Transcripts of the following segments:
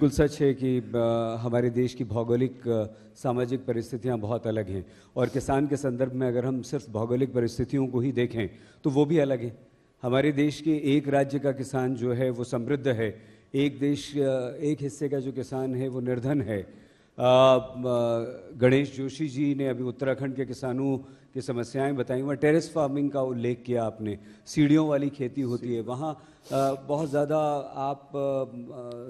बिल्कुल सच है कि हमारे देश की भौगोलिक सामाजिक परिस्थितियां बहुत अलग हैं, और किसान के संदर्भ में अगर हम सिर्फ भौगोलिक परिस्थितियों को ही देखें तो वो भी अलग है। हमारे देश के एक राज्य का किसान जो है वो समृद्ध है, एक हिस्से का जो किसान है वो निर्धन है। गणेश जोशी जी ने अभी उत्तराखंड के किसानों की समस्याएं बताई, वहाँ टेरेस फार्मिंग का उल्लेख किया आपने, सीढ़ियों वाली खेती होती है, वहाँ बहुत ज़्यादा आप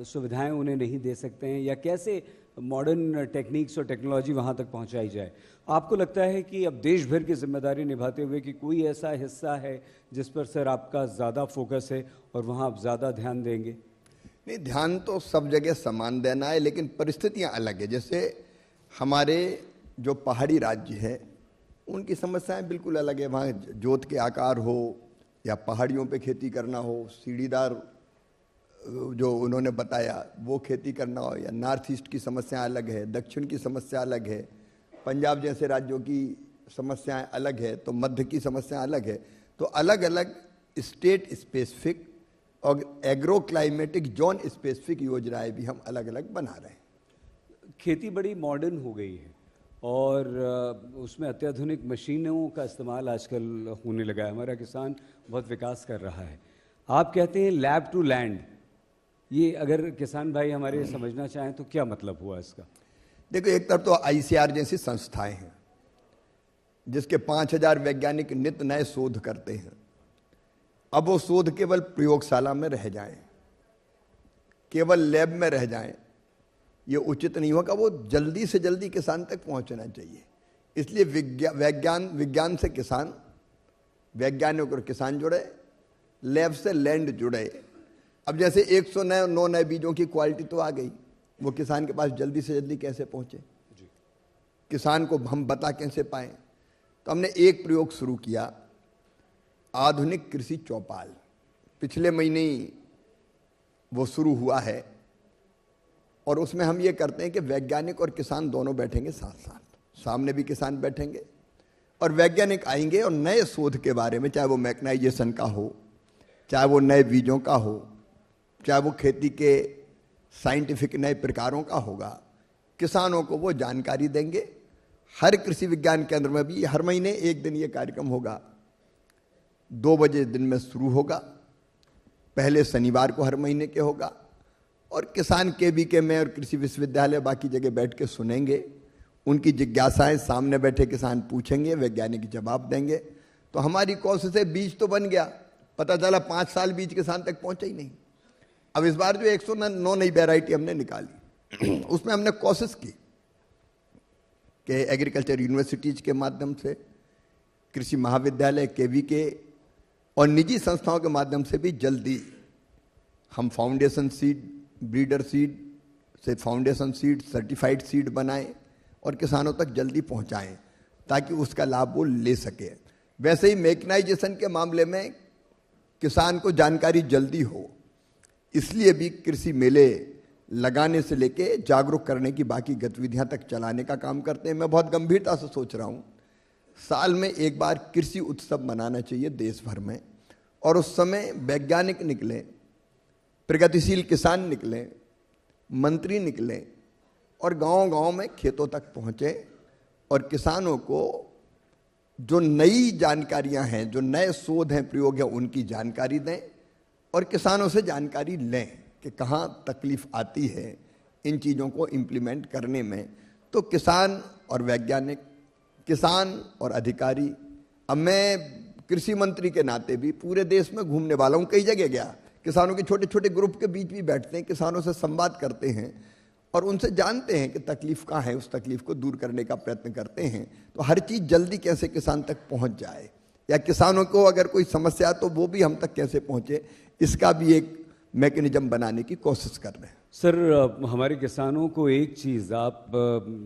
सुविधाएं उन्हें नहीं दे सकते हैं, या कैसे मॉडर्न टेक्निक्स और टेक्नोलॉजी वहाँ तक पहुँचाई जाए। आपको लगता है कि अब देश भर की जिम्मेदारी निभाते हुए कि कोई ऐसा हिस्सा है जिस पर सर आपका ज़्यादा फोकस है और वहाँ आप ज़्यादा ध्यान देंगे? नहीं, ध्यान तो सब जगह समान देना है, लेकिन परिस्थितियां अलग है। जैसे हमारे जो पहाड़ी राज्य है उनकी समस्याएं बिल्कुल अलग है। वहाँ जोत के आकार हो या पहाड़ियों पे खेती करना हो, सीढ़ीदार जो उन्होंने बताया वो खेती करना हो, या नॉर्थ ईस्ट की समस्या अलग है, दक्षिण की समस्या अलग है, पंजाब जैसे राज्यों की समस्याएं अलग है, तो मध्य की समस्या अलग है। तो अलग अलग स्टेट स्पेसिफिक और एग्रो क्लाइमेटिक जोन स्पेसिफिक योजनाएं भी हम अलग अलग बना रहे हैं। खेती बड़ी मॉडर्न हो गई है और उसमें अत्याधुनिक मशीनों का इस्तेमाल आजकल होने लगा है। हमारा किसान बहुत विकास कर रहा है। आप कहते हैं लैब टू लैंड, ये अगर किसान भाई हमारे समझना चाहें तो क्या मतलब हुआ इसका? देखो, एक तरफ तो आईसीआर जैसी संस्थाएं हैं जिसके 5000 वैज्ञानिक नित्य नए शोध करते हैं। अब वो शोध केवल प्रयोगशाला में रह जाएं, केवल लैब में रह जाएं, ये उचित नहीं होगा। वो जल्दी से जल्दी किसान तक पहुंचना चाहिए। इसलिए विज्ञान से किसान, वैज्ञानिक और किसान जुड़े, लैब से लैंड जुड़े। अब जैसे 109 नए बीजों की क्वालिटी तो आ गई, वो किसान के पास जल्दी से जल्दी कैसे पहुंचे, किसान को हम बता कैसे पाएं? तो हमने एक प्रयोग शुरू किया, आधुनिक कृषि चौपाल। पिछले महीने ही वो शुरू हुआ है, और उसमें हम ये करते हैं कि वैज्ञानिक और किसान दोनों बैठेंगे साथ साथ, सामने भी किसान बैठेंगे और वैज्ञानिक आएंगे, और नए शोध के बारे में, चाहे वो मैकेनाइजेशन का हो, चाहे वो नए बीजों का हो, चाहे वो खेती के साइंटिफिक नए प्रकारों का होगा, किसानों को वो जानकारी देंगे। हर कृषि विज्ञान केंद्र में भी हर महीने एक दिन ये कार्यक्रम होगा, 2 बजे दिन में शुरू होगा, पहले शनिवार को हर महीने के होगा, और किसान केवीके में और कृषि विश्वविद्यालय बाकी जगह बैठ के सुनेंगे, उनकी जिज्ञासाएं सामने बैठे किसान पूछेंगे, वैज्ञानिक जवाब देंगे। तो हमारी कोशिश है, बीज तो बन गया, पता चला 5 साल बीज किसान तक पहुंचा ही नहीं। अब इस बार जो 109 नई वैरायटी हमने निकाली उसमें हमने कोशिश की कि एग्रीकल्चर यूनिवर्सिटीज के माध्यम से, कृषि महाविद्यालय केवीके और निजी संस्थाओं के माध्यम से भी जल्दी हम फाउंडेशन सीड, ब्रीडर सीड से फाउंडेशन सीड, सर्टिफाइड सीड बनाएं और किसानों तक जल्दी पहुंचाएं ताकि उसका लाभ वो ले सके। वैसे ही मैकेनाइजेशन के मामले में किसान को जानकारी जल्दी हो, इसलिए भी कृषि मेले लगाने से लेके जागरूक करने की बाकी गतिविधियां तक चलाने का काम करते हैं। मैं बहुत गंभीरता से सोच रहा हूँ, साल में एक बार कृषि उत्सव मनाना चाहिए देश भर में, और उस समय वैज्ञानिक निकले, प्रगतिशील किसान निकले, मंत्री निकले और गांव-गांव में खेतों तक पहुंचे और किसानों को जो नई जानकारियां हैं, जो नए शोध हैं, प्रयोग हैं, उनकी जानकारी दें और किसानों से जानकारी लें कि कहाँ तकलीफ आती है इन चीज़ों को इम्प्लीमेंट करने में। तो किसान और वैज्ञानिक, किसान और अधिकारी, अब मैं कृषि मंत्री के नाते भी पूरे देश में घूमने वाला हूँ, कई जगह गया, किसानों के छोटे छोटे ग्रुप के बीच भी बैठते हैं, किसानों से संवाद करते हैं और उनसे जानते हैं कि तकलीफ कहाँ है, उस तकलीफ को दूर करने का प्रयत्न करते हैं। तो हर चीज़ जल्दी कैसे किसान तक पहुँच जाए, या किसानों को अगर कोई समस्या तो वो भी हम तक कैसे पहुँचे, इसका भी एक मैकेनिज्म बनाने की कोशिश कर रहे हैं। सर, हमारे किसानों को एक चीज़, आप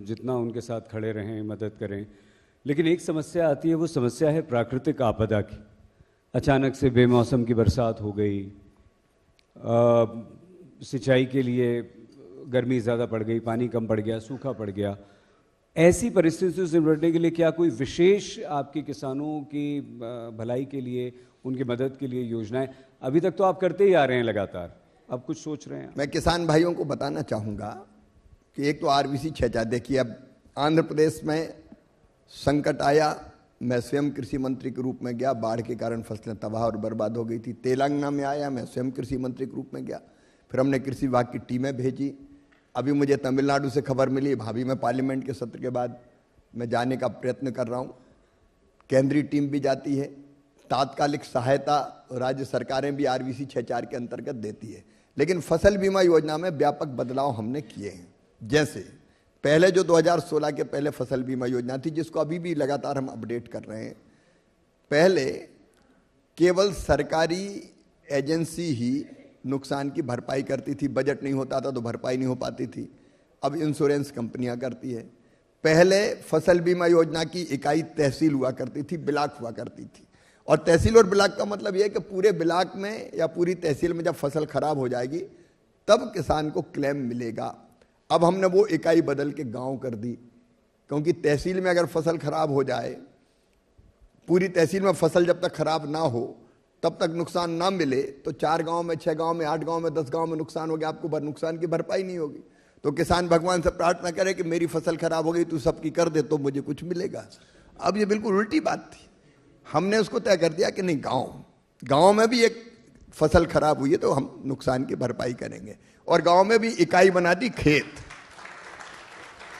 जितना उनके साथ खड़े रहें, मदद करें, लेकिन एक समस्या आती है, वो समस्या है प्राकृतिक आपदा की। अचानक से बेमौसम की बरसात हो गई, सिंचाई के लिए गर्मी ज़्यादा पड़ गई, पानी कम पड़ गया, सूखा पड़ गया। ऐसी परिस्थितियों से निपटने के लिए क्या कोई विशेष आपके किसानों की भलाई के लिए, उनकी मदद के लिए योजनाएं? अभी तक तो आप करते ही आ रहे हैं लगातार, अब कुछ सोच रहे हैं? मैं किसान भाइयों को बताना चाहूँगा कि एक तो आरबीसी 6 देखिए, अब आंध्र प्रदेश में संकट आया, मैं स्वयं कृषि मंत्री के रूप में गया, बाढ़ के कारण फसलें तबाह और बर्बाद हो गई थी। तेलंगाना में आया, मैं स्वयं कृषि मंत्री के रूप में गया, फिर हमने कृषि विभाग की टीमें भेजी। अभी मुझे तमिलनाडु से खबर मिली, वहाँ भी मैं पार्लियामेंट के सत्र के बाद मैं जाने का प्रयत्न कर रहा हूँ। केंद्रीय टीम भी जाती है, तात्कालिक सहायता राज्य सरकारें भी आरबीसी 6 के अंतर्गत देती है। लेकिन फसल बीमा योजना में व्यापक बदलाव हमने किए हैं। जैसे पहले जो 2016 के पहले फसल बीमा योजना थी, जिसको अभी भी लगातार हम अपडेट कर रहे हैं, पहले केवल सरकारी एजेंसी ही नुकसान की भरपाई करती थी, बजट नहीं होता था तो भरपाई नहीं हो पाती थी। अब इंश्योरेंस कंपनियां करती है। पहले फसल बीमा योजना की इकाई तहसील हुआ करती थी, ब्लॉक हुआ करती थी, और तहसील और ब्लॉक का मतलब यह है कि पूरे ब्लॉक में या पूरी तहसील में जब फसल खराब हो जाएगी तब किसान को क्लेम मिलेगा। अब हमने वो इकाई बदल के गांव कर दी, क्योंकि तहसील में अगर फसल खराब हो जाए, पूरी तहसील में फसल जब तक खराब ना हो तब तक नुकसान ना मिले, तो 4 गांव में, 6 गांव में, 8 गांव में, 10 गांव में नुकसान हो गया, आपको नुकसान की भरपाई नहीं होगी। तो किसान भगवान से प्रार्थना करे कि मेरी फसल खराब हो गई, तू सबकी कर दे तो मुझे कुछ मिलेगा। अब ये बिल्कुल उल्टी बात थी। हमने उसको तय कर दिया कि नहीं, गांव में भी एक फसल खराब हुई है तो हम नुकसान की भरपाई करेंगे, और गांव में भी इकाई बना दी खेत।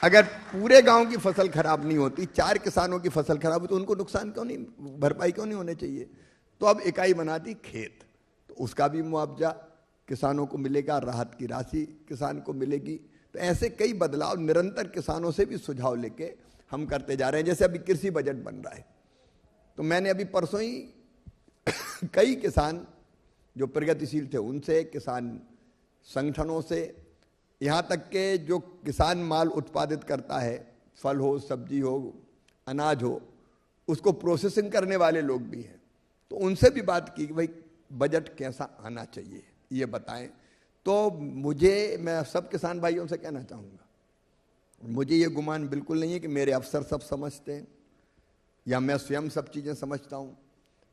अगर पूरे गांव की फसल खराब नहीं होती, 4 किसानों की फसल खराब हो तो उनको नुकसान क्यों नहीं, भरपाई क्यों नहीं होने चाहिए? तो अब इकाई बना दी खेत, तो उसका भी मुआवजा किसानों को मिलेगा, राहत की राशि किसान को मिलेगी। तो ऐसे कई बदलाव निरंतर किसानों से भी सुझाव लेके हम करते जा रहे हैं। जैसे अभी कृषि बजट बन रहा है, तो मैंने अभी परसों ही कई किसान जो प्रगतिशील थे उनसे, किसान संगठनों से, यहाँ तक के जो किसान माल उत्पादित करता है, फल हो, सब्जी हो, अनाज हो, उसको प्रोसेसिंग करने वाले लोग भी हैं, तो उनसे भी बात की कि भाई बजट कैसा आना चाहिए, ये बताएं। तो मैं सब किसान भाइयों से कहना चाहूँगा, मुझे ये गुमान बिल्कुल नहीं है कि मेरे अफसर सब समझते हैं या मैं स्वयं सब चीज़ें समझता हूँ।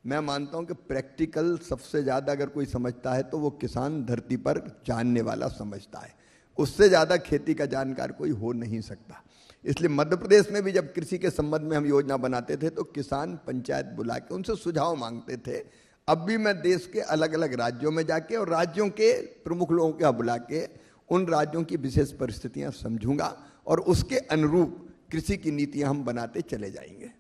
मैं मानता हूँ कि प्रैक्टिकल सबसे ज़्यादा अगर कोई समझता है तो वो किसान धरती पर जानने वाला समझता है। उससे ज़्यादा खेती का जानकार कोई हो नहीं सकता। इसलिए मध्य प्रदेश में भी जब कृषि के संबंध में हम योजना बनाते थे तो किसान पंचायत बुला के उनसे सुझाव मांगते थे। अब भी मैं देश के अलग अलग राज्यों में जाके और राज्यों के प्रमुख लोगों को बुला के उन राज्यों की विशेष परिस्थितियां समझूंगा और उसके अनुरूप कृषि की नीतियां हम बनाते चले जाएंगे।